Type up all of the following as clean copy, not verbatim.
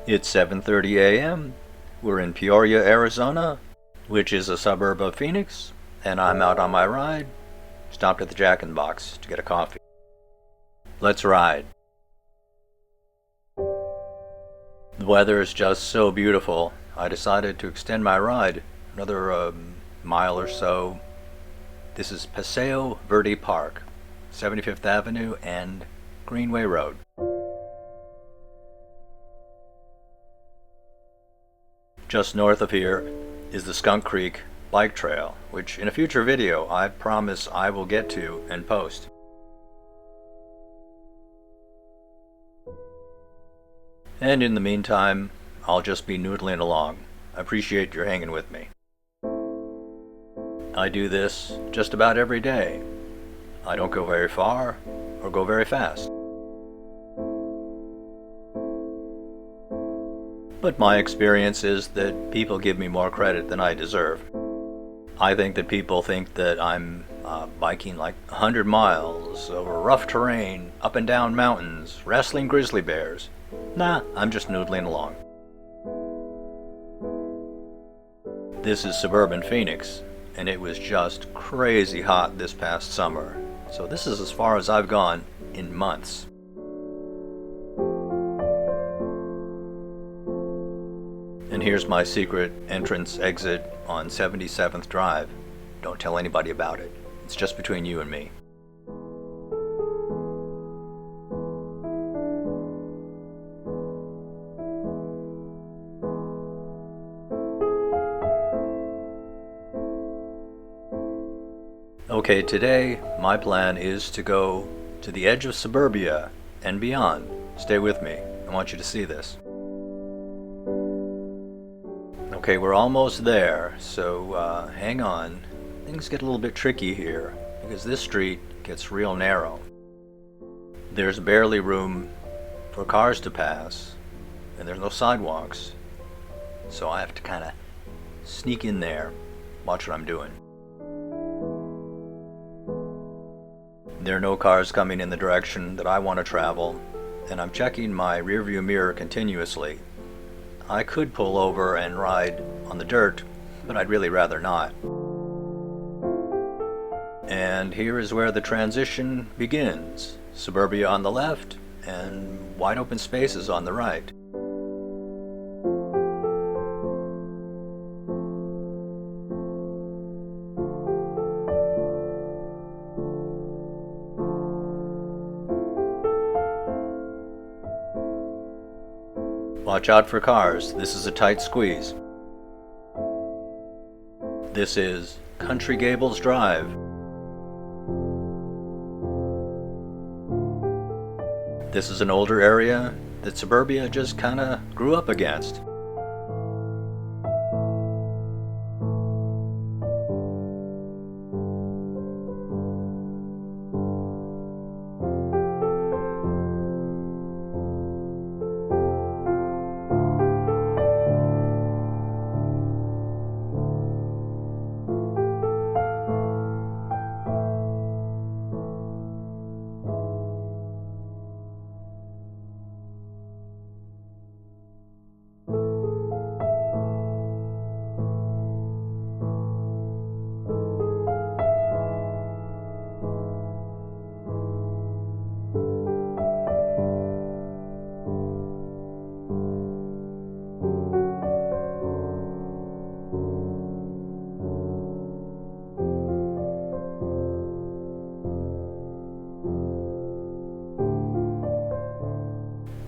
It's 7:30 a.m. We're in Peoria, Arizona, which is a suburb of Phoenix, and I'm out on my ride. Stopped at the Jack in the Box to get a coffee. Let's ride. The weather is just so beautiful, I decided to extend my ride another mile or so. This is Paseo Verde Park, 75th Avenue and Greenway Road. Just north of here is the Skunk Creek bike trail, which in a future video I promise I will get to and post. And in the meantime, I'll just be noodling along. I appreciate your hanging with me. I do this just about every day. I don't go very far or go very fast. But my experience is that people give me more credit than I deserve. I think that people think that I'm biking like 100 miles over rough terrain, up and down mountains, wrestling grizzly bears. Nah, I'm just noodling along. This is Suburban Phoenix, and it was just crazy hot this past summer. So this is as far as I've gone in months. And here's my secret entrance exit on 77th Drive. Don't tell anybody about it. It's just between you and me. Okay, today my plan is to go to the edge of suburbia and beyond. Stay with me. I want you to see this. Okay, we're almost there, so hang on. Things get a little bit tricky here because this street gets real narrow. There's barely room for cars to pass, and there's no sidewalks. So I have to kind of sneak in there, watch what I'm doing. There are no cars coming in the direction that I want to travel, and I'm checking my rearview mirror continuously. I could pull over and ride on the dirt, but I'd really rather not. And here is where the transition begins. Suburbia on the left and wide open spaces on the right. Watch out for cars. This is a tight squeeze. This is Country Gables Drive. This is an older area that suburbia just kinda grew up against.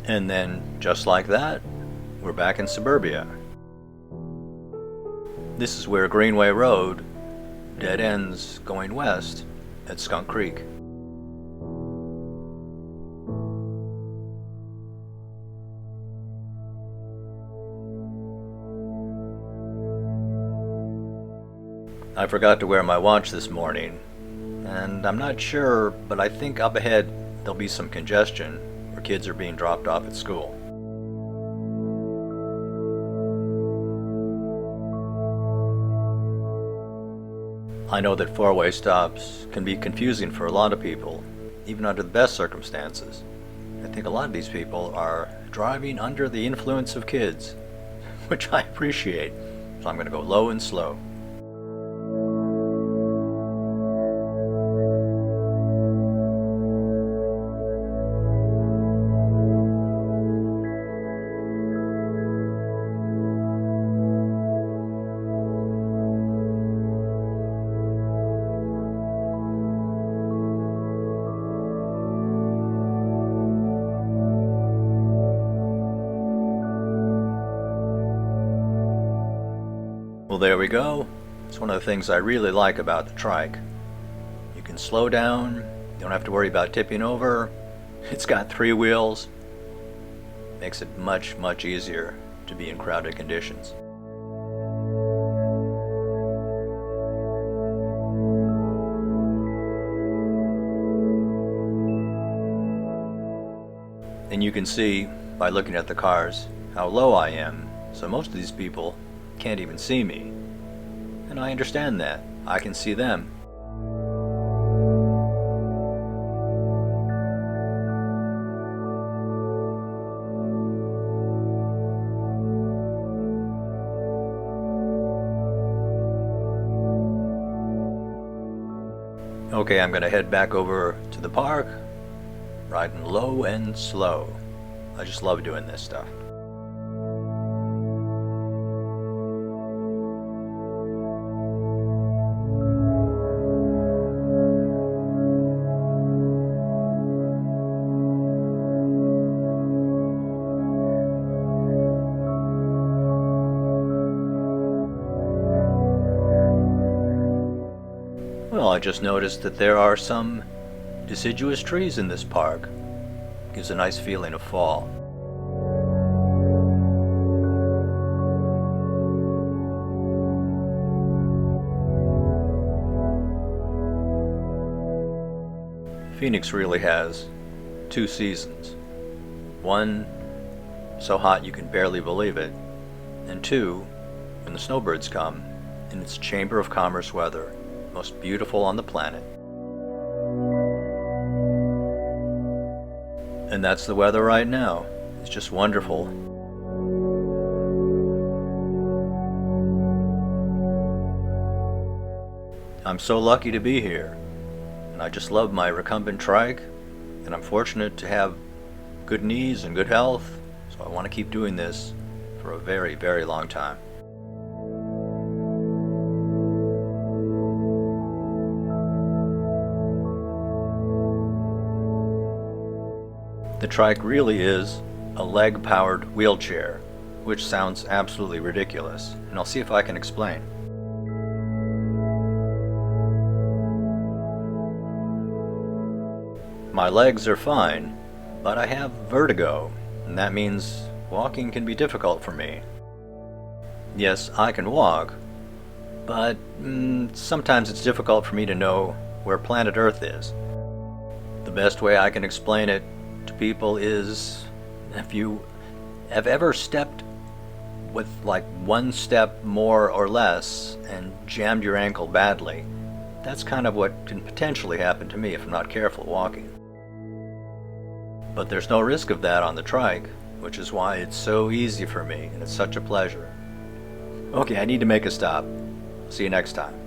And then, just like that, we're back in suburbia. This is where Greenway Road dead ends going west at Skunk Creek. I forgot to wear my watch this morning, and I'm not sure, but I think up ahead there'll be some congestion where kids are being dropped off at school. I know that four-way stops can be confusing for a lot of people, even under the best circumstances. I think a lot of these people are driving under the influence of kids, which I appreciate. So I'm going to go low and slow. Well, there we go. It's one of the things I really like about the trike. You can slow down, you don't have to worry about tipping over. It's got 3 wheels. Makes it much, much easier to be in crowded conditions. And you can see by looking at the cars how low I am, so most of these people can't even see me. And I understand that. I can see them. Okay, I'm gonna head back over to the park, riding low and slow. I just love doing this stuff. Well, I just noticed that there are some deciduous trees in this park. Gives a nice feeling of fall. Phoenix really has 2 seasons. One, so hot you can barely believe it, and 2, when the snowbirds come, in its Chamber of Commerce weather. Most beautiful on the planet. And that's the weather right now. It's just wonderful. I'm so lucky to be here, and I just love my recumbent trike, and I'm fortunate to have good knees and good health, so I want to keep doing this for a very, very long time. The trike really is a leg-powered wheelchair, which sounds absolutely ridiculous, and I'll see if I can explain. My legs are fine, but I have vertigo, and that means walking can be difficult for me. Yes, I can walk, but sometimes it's difficult for me to know where planet Earth is. The best way I can explain it to people is, if you have ever stepped with like 1 step more or less and jammed your ankle badly, that's kind of what can potentially happen to me if I'm not careful walking. But there's no risk of that on the trike, which is why it's so easy for me and it's such a pleasure. Okay, I need to make a stop. See you next time.